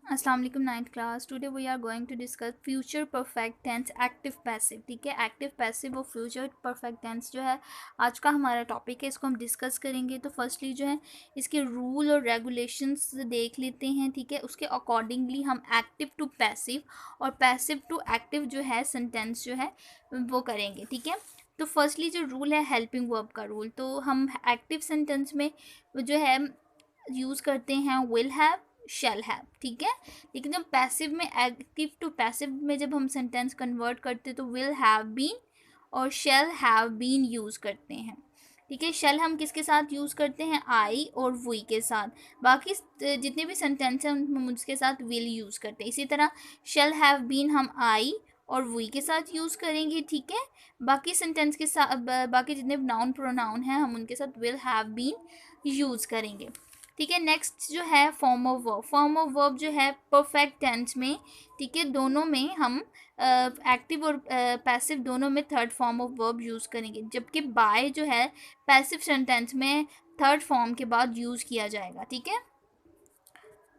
अस्सलाम वालेकुम ninth class. Today we are going to discuss future perfect tense active passive. ठीक है, active passive और फ्यूचर परफेक्ट टेंस जो है आज का हमारा टॉपिक है, इसको हम डिस्कस करेंगे। तो फर्स्टली जो है इसके रूल और रेगुलेशंस देख लेते हैं। ठीक है, उसके अकॉर्डिंगली हम एक्टिव टू पैसिव और पैसिव टू एक्टिव जो है सेंटेंस जो है वो करेंगे। ठीक है, तो फर्स्टली जो रूल है हेल्पिंग वर्ब का रूल, तो हम एक्टिव सेंटेंस में जो है यूज़ करते हैं विल हैव, शैल हैव। ठीक है, लेकिन जब पैसिव में, एक्टिव टू पैसिव में जब हम सेंटेंस कन्वर्ट करते तो विल हैव बीन और शैल हैव बीन यूज़ करते हैं। ठीक है, शैल हम किसके साथ यूज़ करते हैं? आई और वी के साथ। बाकी जितने भी सेंटेंस हैं हम उसके साथ विल यूज़ करते हैं। इसी तरह शैल हैव बीन हम आई और वी के साथ यूज़ करेंगे। ठीक है, बाकी सेंटेंस के साथ बाकी जितने नाउन प्रोनाउन हैं हम उनके साथ विल हैव बीन यूज़ करेंगे। ठीक है, नेक्स्ट जो है form of verb. Form of verb जो है परफेक्ट टेंस में, ठीक है, दोनों में हम एक्टिव और पैसिव दोनों में third form of verb use करेंगे, जबकि बाय जो है पैसिव सेंटेंस में थर्ड फॉर्म के बाद यूज़ किया जाएगा। ठीक है,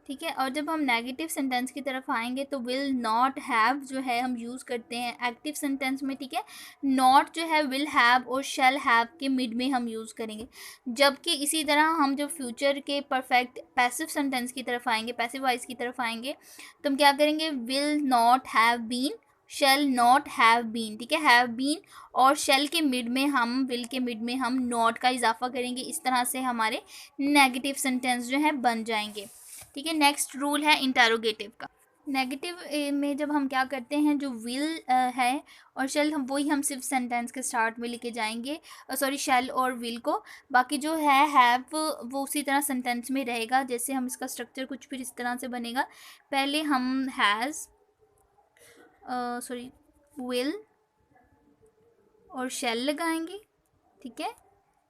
ठीक है, और जब हम नेगेटिव सेंटेंस की तरफ आएंगे तो विल नॉट हैव जो है हम यूज़ करते हैं एक्टिव सेंटेंस में। ठीक है, नॉट जो है विल हैव और शैल हैव के मिड में हम यूज़ करेंगे, जबकि इसी तरह हम जो फ्यूचर के परफेक्ट पैसिव सेंटेंस की तरफ आएंगे, पैसिव वॉइस की तरफ आएंगे, तो हम क्या करेंगे? Will not have been, shall not have been. ठीक है, हैव बीन और शेल के मिड में हम, विल के मिड में हम नॉट का इजाफा करेंगे। इस तरह से हमारे नेगेटिव सेंटेंस जो है बन जाएंगे। ठीक है, नेक्स्ट रूल है इंटरोगेटिव का। नेगेटिव में जब हम क्या करते हैं, जो विल है और शेल, हम वही हम सिर्फ सेंटेंस के स्टार्ट में लेके जाएंगे, सॉरी शेल और विल को। बाकी जो है हैव वो उसी तरह सेंटेंस में रहेगा। जैसे हम इसका स्ट्रक्चर कुछ फिर इस तरह से बनेगा, पहले हम हैज़, सॉरी विल और शेल लगाएंगे। ठीक है,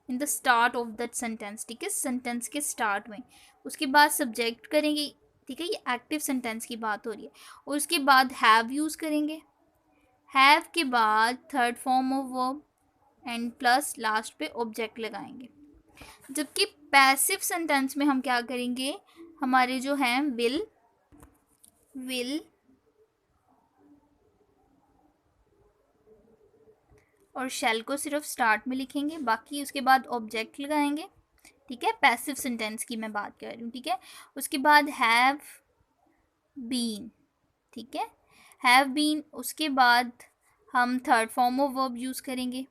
in the start of that sentence. ठीक है, सेंटेंस के स्टार्ट में। उसके बाद सब्जेक्ट करेंगे। ठीक है, ये एक्टिव सेंटेंस की बात हो रही है। और उसके बाद हैव यूज़ करेंगे। हैव के बाद third form of verb and plus last पे ऑब्जेक्ट लगाएंगे। जबकि पैसिव सेंटेंस में हम क्या करेंगे? हमारे जो हैं विल और शेल को सिर्फ स्टार्ट में लिखेंगे, बाकी उसके बाद ऑब्जेक्ट लगाएंगे। ठीक है, पैसिव सेंटेंस की मैं बात कर रही हूँ। ठीक है, उसके बाद हैव बीन। ठीक है, हैव बीन, उसके बाद हम third form of verb use करेंगे,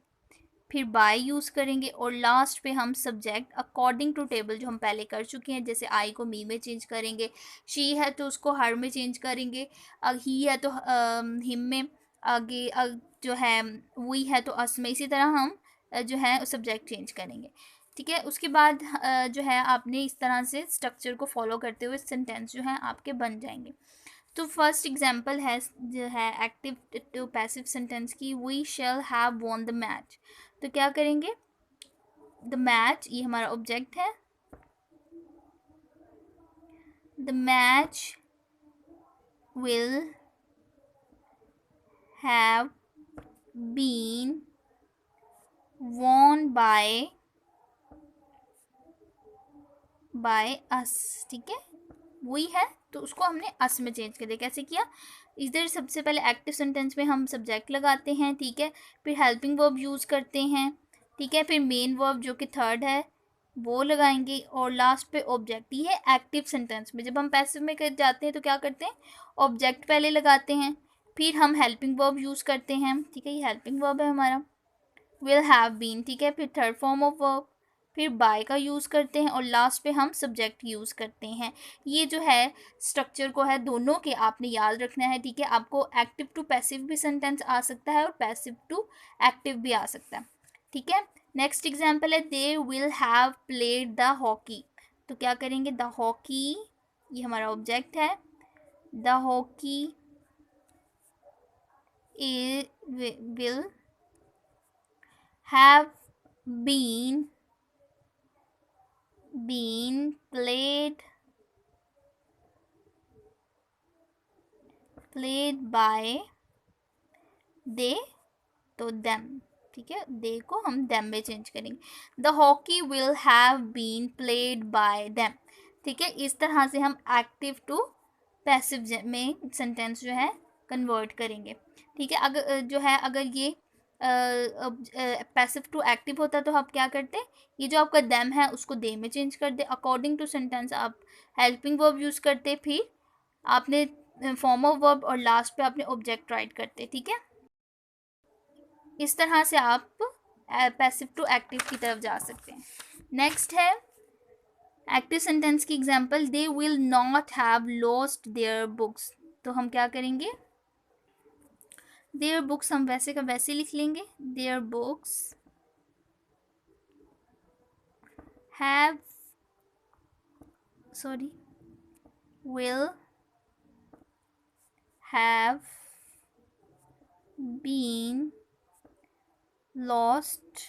फिर बाय यूज़ करेंगे और लास्ट पे हम सब्जेक्ट अकॉर्डिंग टू टेबल जो हम पहले कर चुके हैं। जैसे आई को मी में चेंज करेंगे, शी है तो उसको हर में चेंज करेंगे, ही है तो हिम में, आगे जो है वी है तो अस में। इसी तरह हम जो है सब्जेक्ट चेंज करेंगे। ठीक है, उसके बाद जो है आपने इस तरह से स्ट्रक्चर को फॉलो करते हुए सेंटेंस जो है आपके बन जाएंगे। तो फर्स्ट एग्जांपल है जो है एक्टिव टू पैसिव सेंटेंस की, we shall have won the match. तो क्या करेंगे? द मैच, ये हमारा ऑब्जेक्ट है, the match will have been won by us। ठीक है, वही है तो उसको हमने अस में चेंज कर दिया। कैसे किया? इधर सबसे पहले एक्टिव सेंटेंस में हम सब्जेक्ट लगाते हैं। ठीक है, फिर हेल्पिंग वर्ब यूज़ करते हैं। ठीक है, फिर मेन वर्ब जो कि थर्ड है वो लगाएंगे और लास्ट पे ऑब्जेक्ट। ये है एक्टिव सेंटेंस में। जब हम पैसिव में कर जाते हैं तो क्या करते हैं? ऑब्जेक्ट पहले लगाते हैं, फिर हम हेल्पिंग वर्ब यूज़ करते हैं। ठीक है, ये हेल्पिंग वर्ब है हमारा, विल हैव बीन। ठीक है, फिर थर्ड फॉर्म ऑफ वर्ब, फिर बाय का यूज़ करते हैं और लास्ट पे हम सब्जेक्ट यूज़ करते हैं। ये जो है स्ट्रक्चर को है दोनों के आपने याद रखना है। ठीक है, आपको एक्टिव टू पैसिव भी सेंटेंस आ सकता है और पैसिव टू एक्टिव भी आ सकता है। ठीक है, नेक्स्ट एग्जाम्पल है they will have played the hockey. तो क्या करेंगे? द हॉकी, ये हमारा ऑब्जेक्ट है, the hockey will have been played by they, तो them। ठीक है, they को हम them में चेंज करेंगे, the hockey will have been played by them। ठीक है, इस तरह से हम एक्टिव टू पैसिव में सेंटेंस जो है कन्वर्ट करेंगे। ठीक है, अगर जो है अगर ये पैसिव टू एक्टिव होता तो आप क्या करते, ये जो आपका देम है उसको दे में चेंज कर दे। अकॉर्डिंग टू सेंटेंस आप हेल्पिंग वर्ब यूज़ करते, फिर आपने फॉर्म ऑफ वर्ब और लास्ट पे आपने ऑब्जेक्ट राइट करते। ठीक है, इस तरह से आप पैसिव टू एक्टिव की तरफ जा सकते हैं। नेक्स्ट है एक्टिव सेंटेंस की example, they will not have lost their books. तो हम क्या करेंगे, देयर बुक्स हम वैसे का वैसे लिख लेंगे, their books have will have been lost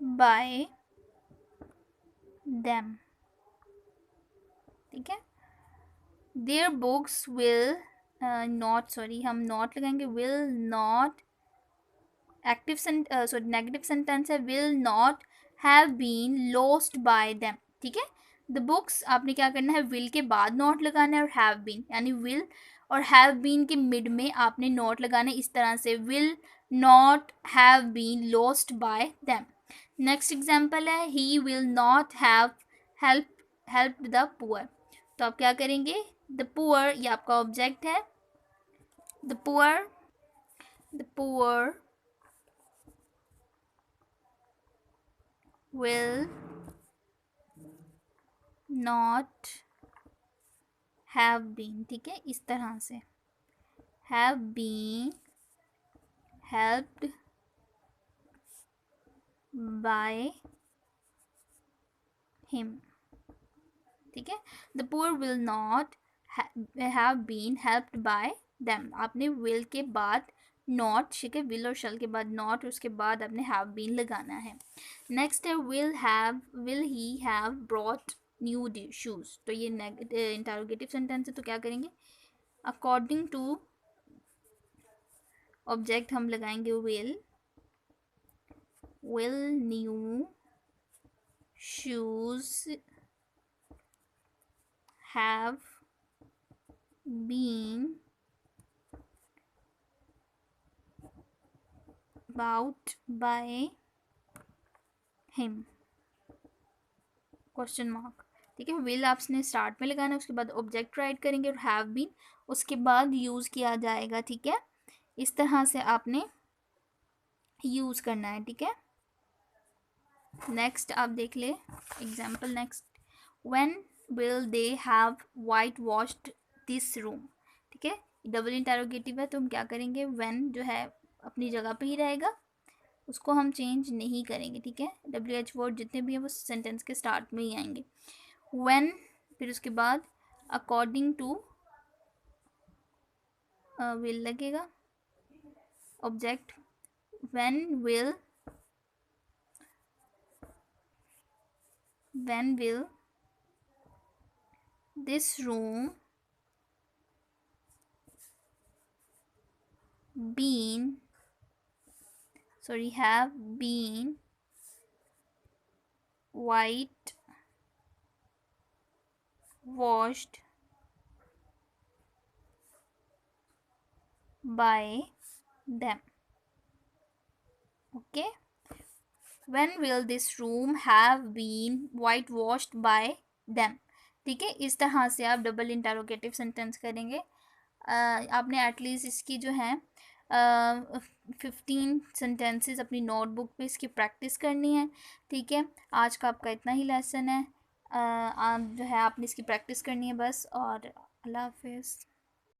by them। ठीक है, their books will हम नॉट लगाएंगे, will not नेगेटिव सेंटेंस है, will not have been lost by them। ठीक है, द बुक्स आपने क्या करना है, will के बाद नॉट लगाना है और have been, यानी will और have been के मिड में आपने नॉट लगाना है, इस तरह से will not have been lost by them। Next example है, he will not have helped the poor। तो आप क्या करेंगे, द पुअर ये आपका ऑब्जेक्ट है, the poor will not have been। ठीक है, इस तरह से have been helped by him। ठीक है, the poor will not have been helped by them। आपने will के बाद नॉट, ठीक है, will और shall के बाद नॉट, उसके बाद आपने have been लगाना है। नेक्स्ट है will he have brought new shoes। तो ये इंटरोगेटिव सेंटेंस है, तो क्या करेंगे, अकॉर्डिंग टू ऑब्जेक्ट हम लगाएंगे will new shoes have been bought by him, question mark. ठीक है, विल आपने स्टार्ट में लगाना है, उसके बाद ऑब्जेक्ट राइट करेंगे और हैव बीन उसके बाद यूज़ किया जाएगा। ठीक है, इस तरह से आपने यूज़ करना है। ठीक है, नेक्स्ट आप देख ले example. Next, when will they have white washed this room. ठीक है, डबल इंटरोगेटिव है, तो हम क्या करेंगे, व्हेन जो है अपनी जगह पे ही रहेगा, उसको हम चेंज नहीं करेंगे। ठीक है, WH वर्ड जितने भी हैं वो सेंटेंस के स्टार्ट में ही आएंगे। व्हेन, फिर उसके बाद अकॉर्डिंग टू विल लगेगा, object when will this room have been white washed by them। okay, when will this room have been whitewashed by them। ठीक है, इस तरह से आप डबल इंटरोगेटिव सेंटेंस करेंगे। आपने एटलीस्ट इसकी जो है 15 सेंटेंसेस अपनी नोटबुक पे इसकी प्रैक्टिस करनी है। ठीक है, आज का आपका इतना ही लेसन है। आप जो है आपने इसकी प्रैक्टिस करनी है बस, और अल्लाह हाफिज़।